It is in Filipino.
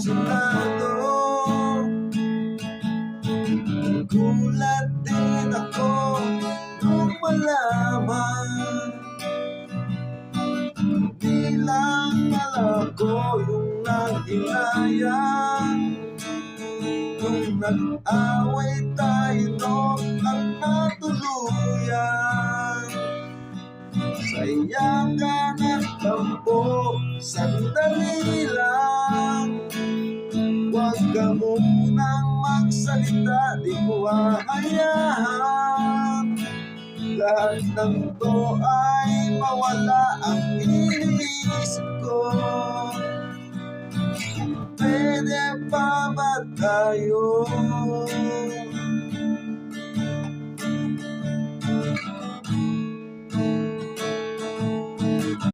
apasyonado. Gulat din ako nung malaman di lang pala ko yung nag-inayang. Nung nag-away tayo noon at natuluyan, sayakan at tampo, sandali lang. Huwag ka munang magsalita, di ko hahayaan lahat ng to ay mawala ang iniisip ko. Pwede pa ba tayo